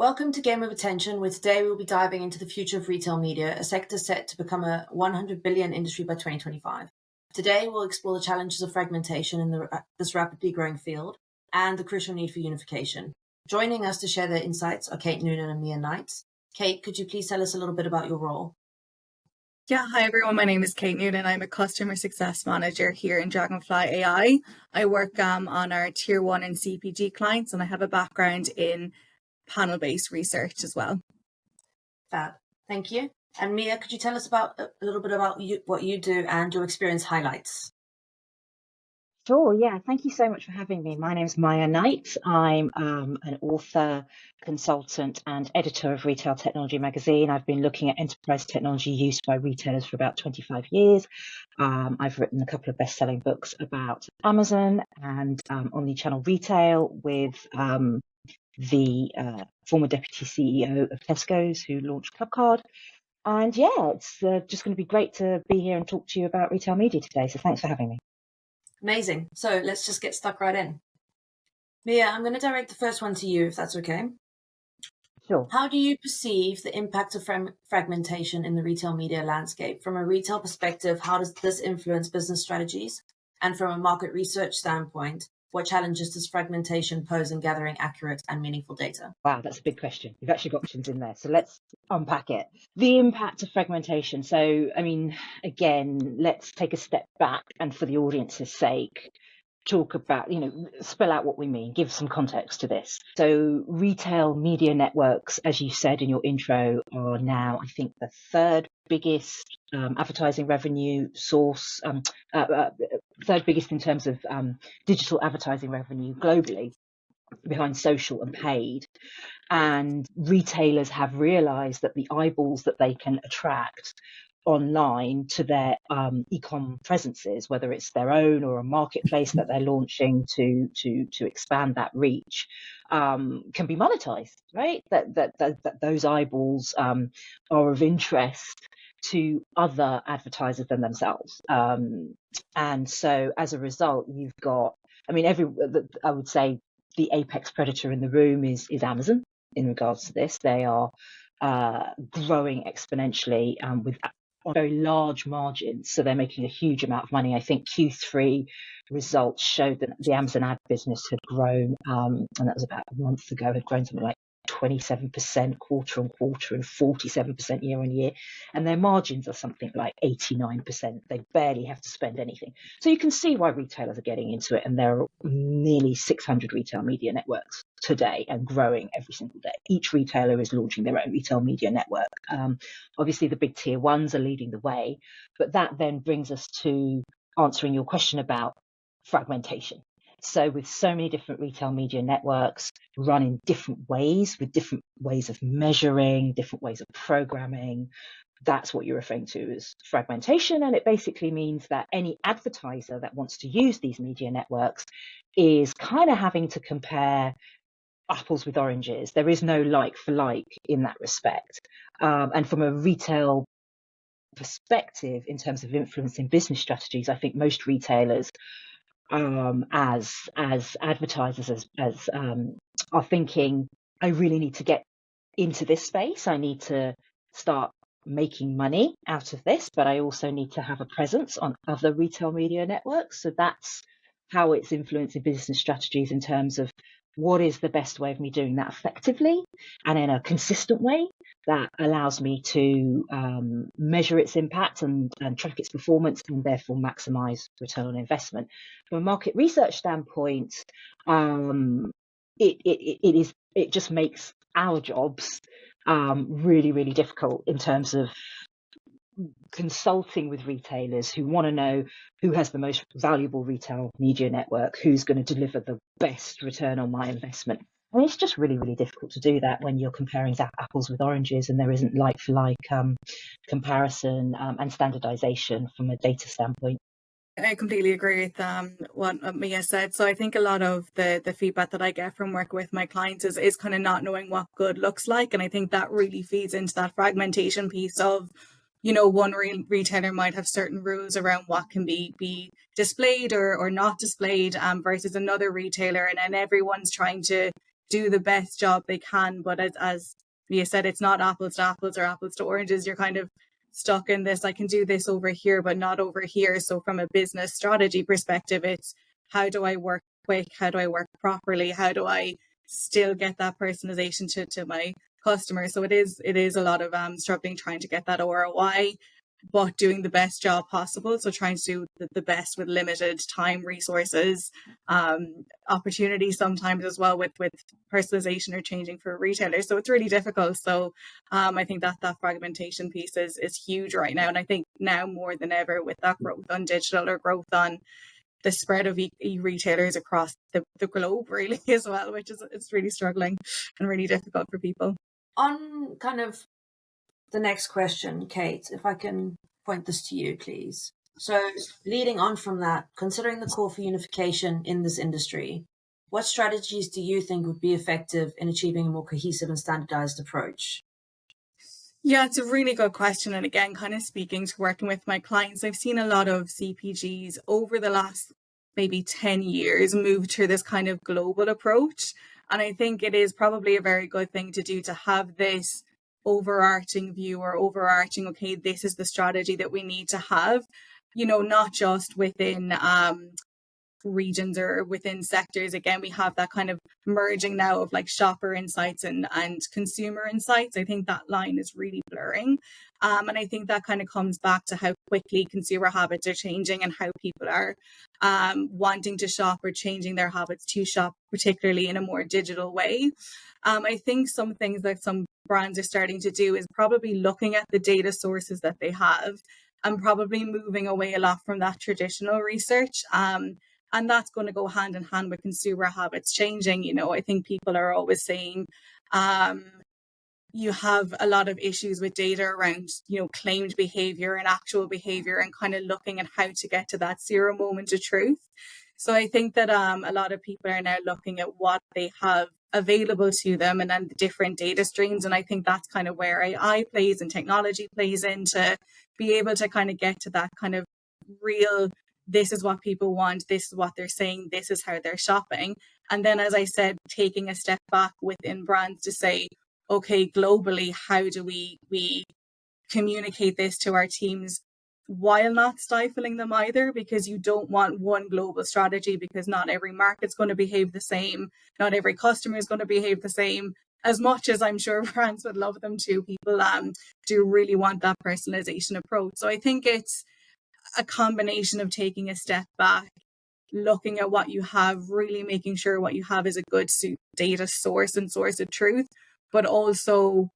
Welcome to Game of Attention, where today we'll be diving into the future of retail media, a sector set to become a 100 billion industry by 2025. Today, we'll explore the challenges of fragmentation in this rapidly growing field and the crucial need for unification. Joining us to share their insights are Kate Nunan and Miya Knights. Kate, could you please tell us a little bit about your role? Yeah, hi everyone. My name is Kate Nunan. I'm a customer success manager here in Dragonfly AI. I work on our tier 1 and CPG clients, and I have a background in panel-based research as well. Fab. Thank you. And Miya, could you tell us a little bit about what you do and your experience highlights? Sure, yeah. Thank you so much for having me. My name is Miya Knights. I'm an author, consultant, and editor of Retail Technology magazine. I've been looking at enterprise technology use by retailers for about 25 years. I've written a couple of best-selling books about Amazon and omnichannel retail with the former deputy CEO of Tesco's who launched Clubcard. And yeah, it's just going to be great to be here and talk to you about retail media today. So thanks for having me. Amazing. So let's just get stuck right in. Miya, I'm going to direct the first one to you, if that's okay. Sure. How do you perceive the impact of fragmentation in the retail media landscape? From a retail perspective, how does this influence business strategies? And from a market research standpoint, what challenges does fragmentation pose in gathering accurate and meaningful data? Wow, that's a big question. You've actually got options in there. So let's unpack it. The impact of fragmentation. So, I mean, again, let's take a step back and for the audience's sake, talk about, spell out what we mean, give some context to this. So retail media networks, as you said in your intro, are now, I think, the third biggest advertising revenue source, third biggest in terms of digital advertising revenue globally, behind social and paid. And retailers have realized that the eyeballs that they can attract online to their e-com presences, whether it's their own or a marketplace that they're launching to expand that reach, can be monetized, right? That those eyeballs are of interest to other advertisers than themselves. And so as a result, you've got, I would say the apex predator in the room is Amazon in regards to this. They are growing exponentially with very large margins, so they're making a huge amount of money. I think Q3 results showed that the Amazon ad business had grown, and that was about a month ago, had grown something like 27% quarter on quarter and 47% year on year, and their margins are something like 89%. They barely have to spend anything. So you can see why retailers are getting into it, and there are nearly 600 retail media networks today and growing every single day. Each retailer is launching their own retail media network. Obviously, the big tier ones are leading the way, but that then brings us to answering your question about fragmentation. So with so many different retail media networks run in different ways, with different ways of measuring, different ways of programming, that's what you're referring to as fragmentation. And it basically means that any advertiser that wants to use these media networks is kind of having to compare apples with oranges. There is no like for like in that respect. And from a retail perspective, in terms of influencing business strategies, I think most retailers as advertisers are thinking, I really need to get into this space. I need to start making money out of this, but I also need to have a presence on other retail media networks. So that's how it's influencing business strategies in terms of what is the best way of me doing that effectively and in a consistent way that allows me to measure its impact and track its performance and therefore maximize return on investment. From a market research standpoint, it just makes our jobs really, really difficult in terms of consulting with retailers who want to know who has the most valuable retail media network, who's going to deliver the best return on my investment. And it's just really, really difficult to do that when you're comparing apples with oranges and there isn't like for like comparison and standardization from a data standpoint. I completely agree with what Miya said. So I think a lot of the feedback that I get from working with my clients is kind of not knowing what good looks like. And I think that really feeds into that fragmentation piece of, one retailer might have certain rules around what can be displayed or not displayed versus another retailer. And then everyone's trying to do the best job they can. But as Mia said, it's not apples to apples or apples to oranges. You're kind of stuck in this, I can do this over here, but not over here. So from a business strategy perspective, it's how do I work quick? How do I work properly? How do I still get that personalization to my customers? So it is a lot of struggling trying to get that ROI, but doing the best job possible. So trying to do the best with limited time, resources, opportunities sometimes as well with personalization or changing for retailers. So it's really difficult. So I think that fragmentation piece is huge right now. And I think now more than ever with that growth on digital or growth on the spread of e-retailers across the globe really as well, which is it's really struggling and really difficult for people. On kind of the next question, Kate, if I can point this to you, please. So leading on from that, considering the call for unification in this industry, what strategies do you think would be effective in achieving a more cohesive and standardized approach? Yeah, it's a really good question. And again, kind of speaking to working with my clients, I've seen a lot of CPGs over the last maybe 10 years move to this kind of global approach. And I think it is probably a very good thing to do, to have this overarching view or overarching, okay, this is the strategy that we need to have, not just within regions or within sectors. Again, we have that kind of merging now of like shopper insights and consumer insights. I think that line is really blurring. And I think that kind of comes back to how quickly consumer habits are changing and how people are wanting to shop or changing their habits to shop, particularly in a more digital way. I think some things that some brands are starting to do is probably looking at the data sources that they have and probably moving away a lot from that traditional research. And that's going to go hand in hand with consumer habits changing. I think people are always saying you have a lot of issues with data around, claimed behavior and actual behavior, and kind of looking at how to get to that zero moment of truth. So I think that a lot of people are now looking at what they have available to them and then the different data streams. And I think that's kind of where AI plays and technology plays in, to be able to kind of get to that kind of real, this is what people want, this is what they're saying, this is how they're shopping. And then, as I said, taking a step back within brands to say, okay, globally, how do we communicate this to our teams while not stifling them either? Because you don't want one global strategy, because not every market's going to behave the same. Not every customer is going to behave the same. As much as I'm sure brands would love them to, people do really want that personalization approach. So I think it's a combination of taking a step back, looking at what you have, really making sure what you have is a good data source and source of truth, but also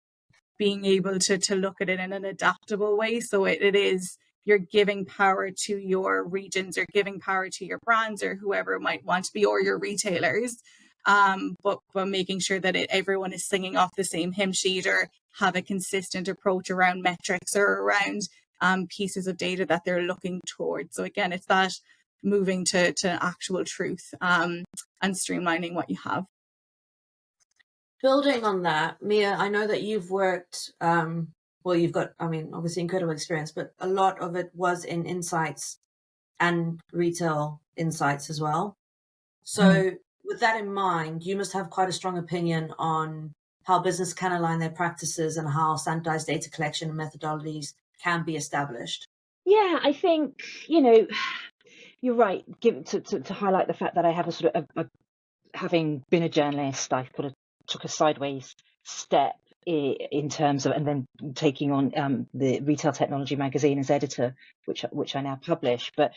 being able to look at it in an adaptable way. So it is, you're giving power to your regions, or giving power to your brands or whoever might want to be, or your retailers, but making sure that everyone is singing off the same hymn sheet, or have a consistent approach around metrics or around pieces of data that they're looking towards. So again, it's that moving to actual truth and streamlining what you have. Building on that, Miya, I know that you've worked, you've got, obviously incredible experience, but a lot of it was in insights and retail insights as well. So with that in mind, you must have quite a strong opinion on how business can align their practices and how standardized data collection and methodologies can be established. Yeah, I think, you're right. To highlight the fact that I have a sort of having been a journalist, I took a sideways step in terms of, and then taking on the Retail Technology magazine as editor, which I now publish. But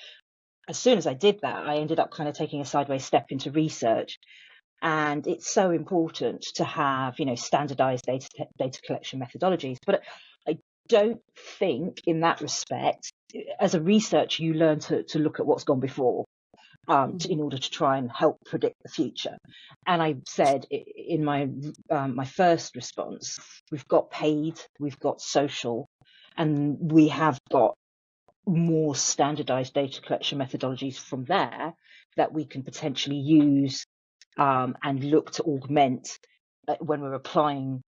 as soon as I did that, I ended up kind of taking a sideways step into research. And it's so important to have, standardized data collection methodologies. But I don't think in that respect, as a researcher, you learn to look at what's gone before in order to try and help predict the future. And I said in my first response, we've got paid, we've got social, and we have got more standardized data collection methodologies from there that we can potentially use and look to augment when we're applying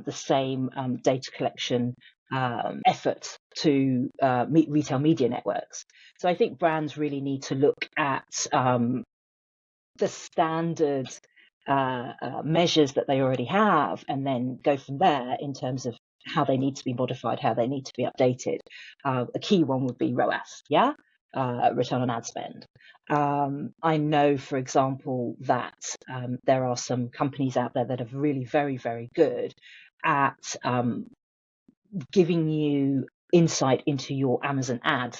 the same data collection effort to retail media networks. So I think brands really need to look at the standard measures that they already have, and then go from there in terms of how they need to be modified, how they need to be updated. A key one would be ROAS, return on ad spend. I know, for example, that there are some companies out there that are really very, very good at giving you insight into your Amazon ad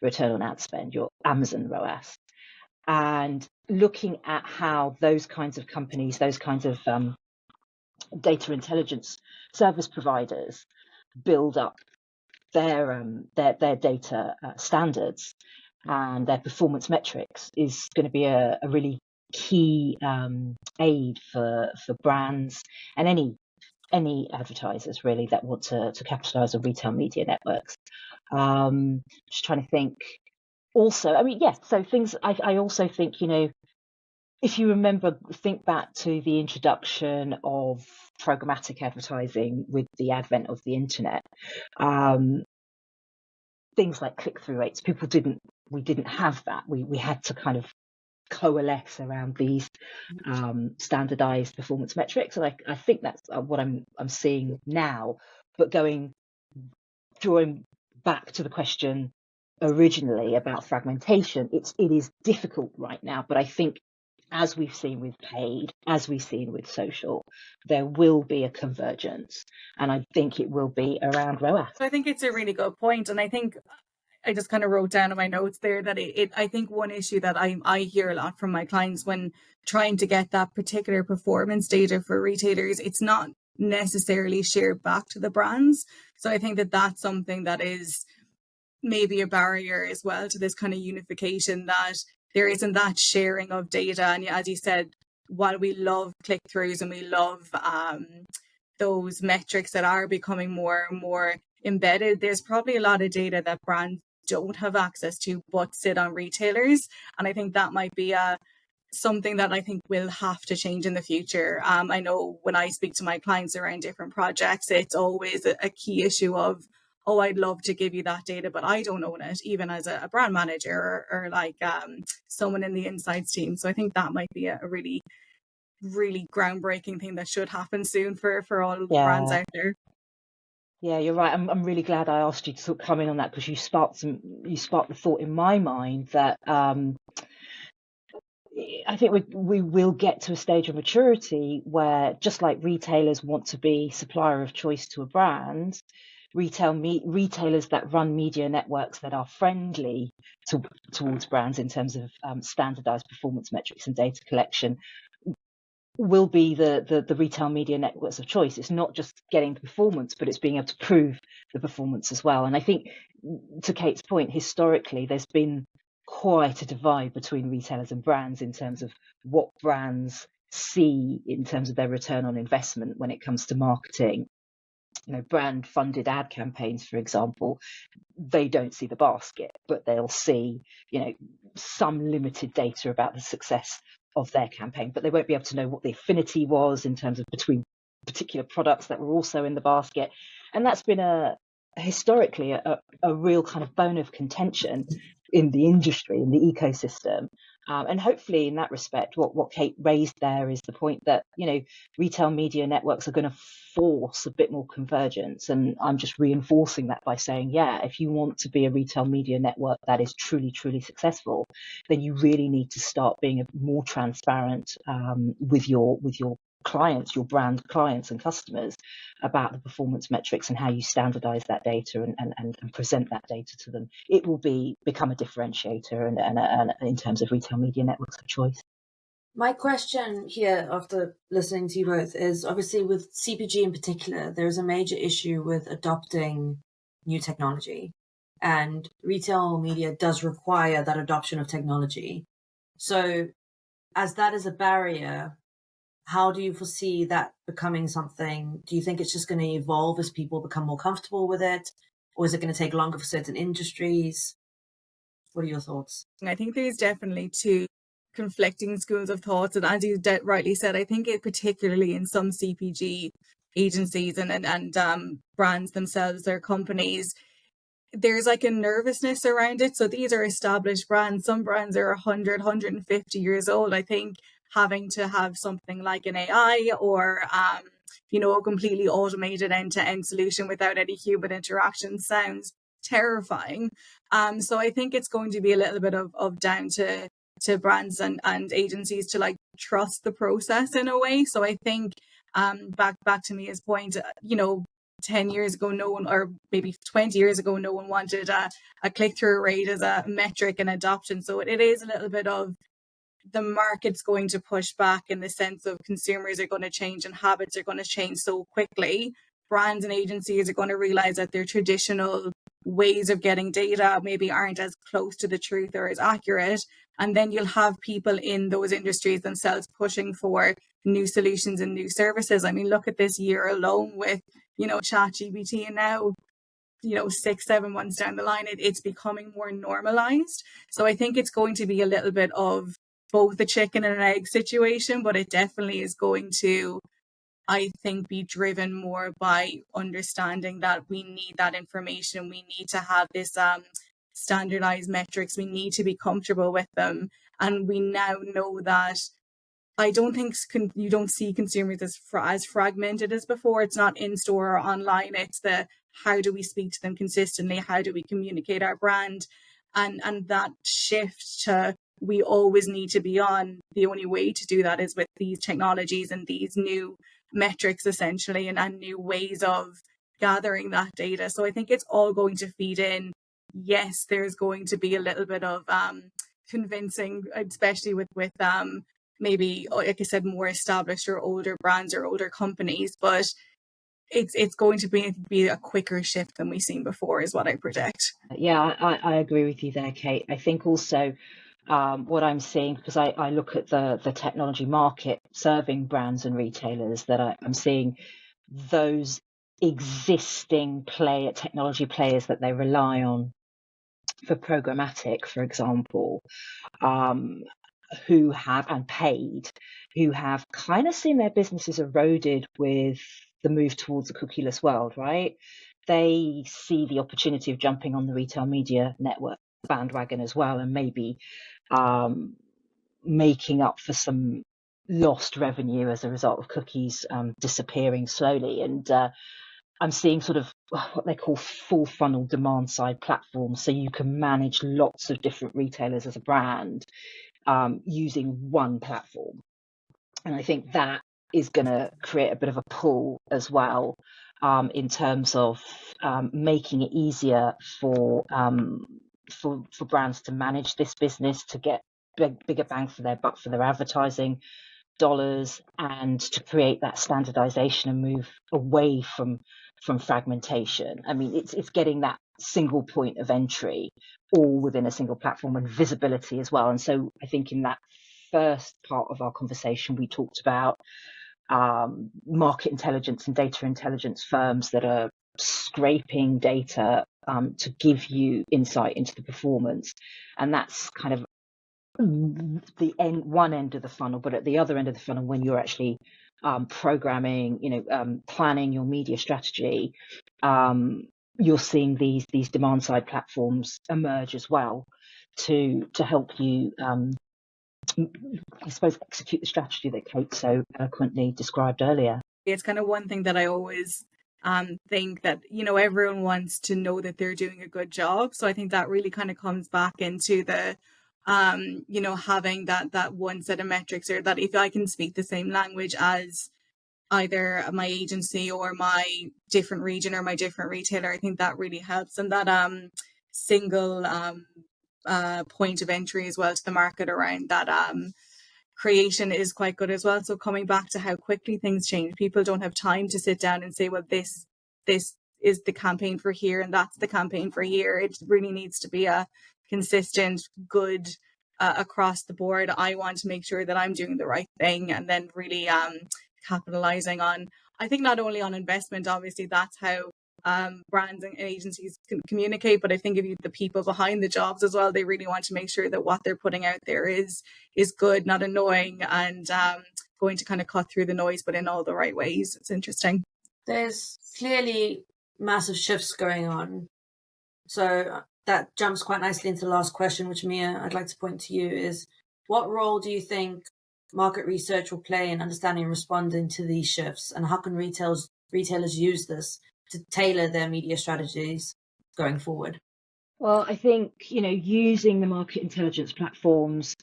return on ad spend, your Amazon ROAS, and looking at how those kinds of companies, those kinds of data intelligence service providers build up their data standards and their performance metrics is going to be a really key aid for brands and any advertisers really that want to capitalize on retail media networks. Just trying to think. Also, I mean, yes. So things. I also think, if you remember, think back to the introduction of programmatic advertising with the advent of the internet. Things like click-through rates, we didn't have that. We had to kind of coalesce around these standardized performance metrics, and I think that's what I'm seeing now. But drawing back to the question originally about fragmentation, it is difficult right now, but I think as we've seen with paid, as we've seen with social, there will be a convergence, and I think it will be around ROAS. I think it's a really good point, and I think I just kind of wrote down in my notes there that I think one issue that I hear a lot from my clients when trying to get that particular performance data for retailers, it's not necessarily shared back to the brands. So I think that that's something that is maybe a barrier as well to this kind of unification, that there isn't that sharing of data. And as you said, while we love click-throughs and we love those metrics that are becoming more and more embedded, there's probably a lot of data that brands don't have access to but sit on retailers. And I think that might be something that I think will have to change in the future. I know when I speak to my clients around different projects, it's always a key issue of, oh, I'd love to give you that data, but I don't own it, even as a brand manager or like someone in the insights team. So I think that might be a really, really groundbreaking thing that should happen soon for all the brands out there. Yeah, you're right. I'm really glad I asked you to sort of come in on that, because you sparked the thought in my mind that I think we will get to a stage of maturity where, just like retailers want to be supplier of choice to a brand, retailers that run media networks that are friendly towards brands in terms of standardized performance metrics and data collection will be the retail media networks of choice. It's not just getting the performance, but it's being able to prove the performance as well. And I think, to Kate's point, historically, there's been quite a divide between retailers and brands in terms of what brands see in terms of their return on investment when it comes to marketing. Brand funded ad campaigns, for example, they don't see the basket, but they'll see, some limited data about the success of their campaign, but they won't be able to know what the affinity was in terms of between particular products that were also in the basket. And that's been historically a real kind of bone of contention in the industry, in the ecosystem. And hopefully in that respect, what Kate raised there is the point that, retail media networks are going to force a bit more convergence. And I'm just reinforcing that by saying, if you want to be a retail media network that is truly, truly successful, then you really need to start being more transparent with your clients, your brand clients and customers, about the performance metrics and how you standardize that data and present that data to them. It will become a differentiator and in terms of retail media networks of choice. My question here, after listening to you both, is obviously with CPG in particular, there's a major issue with adopting new technology, and retail media does require that adoption of technology. So as that is a barrier, how do you foresee that becoming something? Do you think it's just going to evolve as people become more comfortable with it? Or is it going to take longer for certain industries? What are your thoughts? I think there's definitely two conflicting schools of thoughts. And as you rightly said, I think it particularly in some CPG agencies and brands themselves, their companies, there's like a nervousness around it. So these are established brands. Some brands are 100, 150 years old. I think having to have something like an AI or a completely automated end-to-end solution without any human interaction sounds terrifying. So I think it's going to be a little bit of down to brands and agencies to like trust the process in a way. So I think back to Mia's point, 10 years ago, no one, or maybe 20 years ago, no one wanted a click-through rate as a metric and adoption. So it is a little bit of the market's going to push back in the sense of consumers are going to change and habits are going to change so quickly. Brands and agencies are going to realize that their traditional ways of getting data maybe aren't as close to the truth or as accurate. And then you'll have people in those industries themselves pushing for new solutions and new services. I mean, look at this year alone with, ChatGPT, and now 6-7 months down the line, it's becoming more normalized. So I think it's going to be a little bit of both the chicken and an egg situation, but it definitely is going to, I think, be driven more by understanding that we need that information. We need to have this standardized metrics. We need to be comfortable with them. And we now know that I don't think you don't see consumers as fragmented as before. It's not in store or online. It's the how do we speak to them consistently? How do we communicate our brand? And that shift to we always need to be on. The only way to do that is with these technologies and these new metrics, essentially, and new ways of gathering that data. So I think it's all going to feed in. Yes, there's going to be a little bit of convincing, especially with maybe, like I said, more established or older brands or older companies, but it's going to be a quicker shift than we've seen before, is what I predict. Yeah, I agree with you there, Kate. I think also what I'm seeing, because I look at the technology market serving brands and retailers, that I'm seeing those existing technology players that they rely on for programmatic, for example, who have kind of seen their businesses eroded with the move towards a cookieless world, right? They see the opportunity of jumping on the retail media network bandwagon as well, and maybe making up for some lost revenue as a result of cookies disappearing slowly. And I'm seeing sort of what they call full funnel demand side platforms. So you can manage lots of different retailers as a brand using one platform. And I think that is going to create a bit of a pull as well in terms of making it easier for brands to manage this business, to get bigger bang for their buck for their advertising dollars, and to create that standardization and move away from fragmentation. I mean, it's getting that single point of entry all within a single platform, and visibility as well. And so I think in that first part of our conversation, we talked about market intelligence and data intelligence firms that are scraping data to give you insight into the performance. And that's kind of one end of the funnel. But at the other end of the funnel, when you're actually programming, planning your media strategy, you're seeing these demand side platforms emerge as well to help you, I suppose, execute the strategy that Kate so eloquently described earlier. It's kind of one thing that I always think that, everyone wants to know that they're doing a good job. So I think that really kind of comes back into the, having that one set of metrics, or that if I can speak the same language as either my agency or my different region or my different retailer, I think that really helps. And that single point of entry as well to the market around that creation is quite good as well. So coming back to how quickly things change, people don't have time to sit down and say, well, this is the campaign for here and that's the campaign for here. It really needs to be a consistent, good across the board. I want to make sure that I'm doing the right thing, and then really capitalizing on, I think, not only on investment, obviously that's how brands and agencies can communicate, but I think if you the people behind the jobs as well, they really want to make sure that what they're putting out there is good, not annoying, and going to kind of cut through the noise, but in all the right ways. It's interesting. There's clearly massive shifts going on. So that jumps quite nicely into the last question, which, Miya, I'd like to point to you, is what role do you think market research will play in understanding and responding to these shifts, and how can retailers use this to tailor their media strategies going forward? Well, I think, using the market intelligence platforms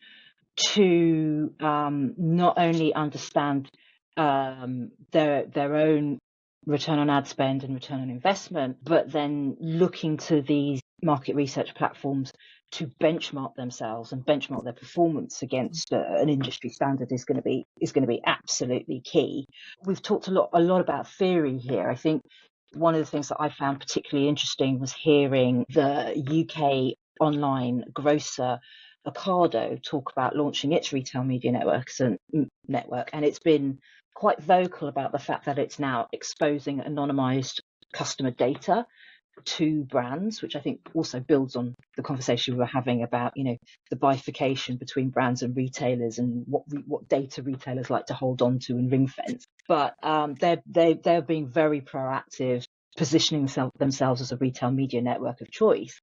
to not only understand their own return on ad spend and return on investment, but then looking to these market research platforms to benchmark themselves and benchmark their performance against an industry standard is going to be absolutely key. We've talked a lot about theory here. I think one of the things that I found particularly interesting was hearing the UK online grocer Ocado talk about launching its retail media network, and it's been quite vocal about the fact that it's now exposing anonymized customer data to brands, which I think also builds on the conversation we were having about, the bifurcation between brands and retailers and what data retailers like to hold on to and ring fence. But they're being very proactive, positioning themselves as a retail media network of choice.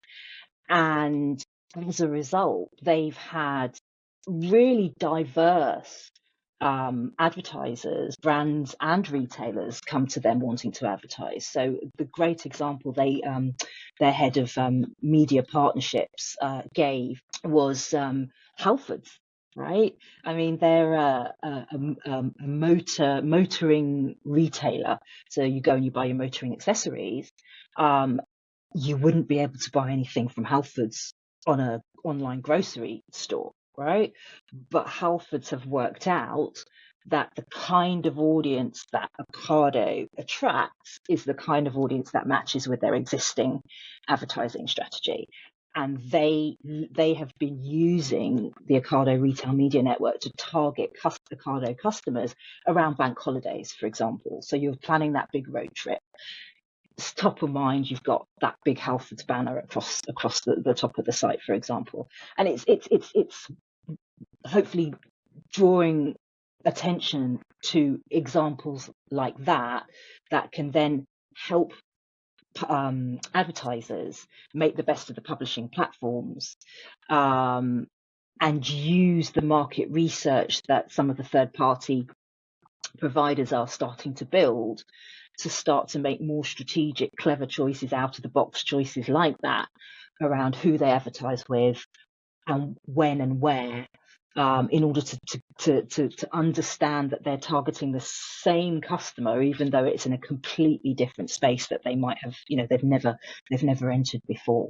And as a result, they've had really diverse advertisers, brands and retailers come to them wanting to advertise. So the great example their head of media partnerships gave was Halfords. Right? I mean, they're a motoring retailer. So you go and you buy your motoring accessories. You wouldn't be able to buy anything from Halfords on an online grocery store, right? But Halfords have worked out that the kind of audience that Ocado attracts is the kind of audience that matches with their existing advertising strategy. And they have been using the Ocado retail media network to target Ocado customers around bank holidays, for example. So you're planning that big road trip. Top of mind, you've got that big Halfords banner across the top of the site, for example, and it's hopefully drawing attention to examples like that can then help advertisers make the best of the publishing platforms and use the market research that some of the third-party providers are starting to build to start to make more strategic, clever choices, out of the box choices like that around who they advertise with and when and where, in order to understand that they're targeting the same customer, even though it's in a completely different space that they might have, they've never entered before.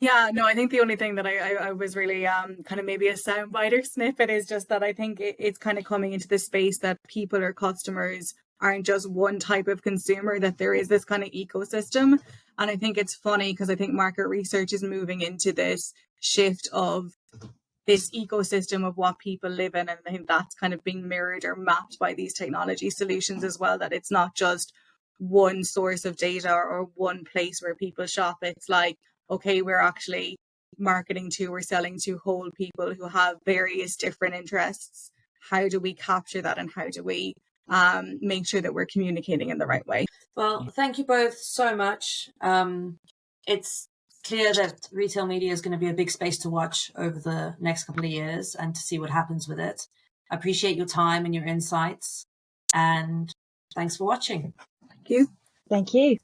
Yeah, no, I think the only thing that I was really kind of maybe a soundbite or snippet is just that I think it's kind of coming into the space that people or customers aren't just one type of consumer, that there is this kind of ecosystem. And I think it's funny because I think market research is moving into this shift of this ecosystem of what people live in. And I think that's kind of being mirrored or mapped by these technology solutions as well, that it's not just one source of data or one place where people shop. It's like, okay, we're actually marketing to or selling to whole people who have various different interests. How do we capture that, and how do we make sure that we're communicating in the right way? Well, thank you both so much. It's clear that retail media is going to be a big space to watch over the next couple of years and to see what happens with it. I appreciate your time and your insights, and thanks for watching. Thank you. Thank you.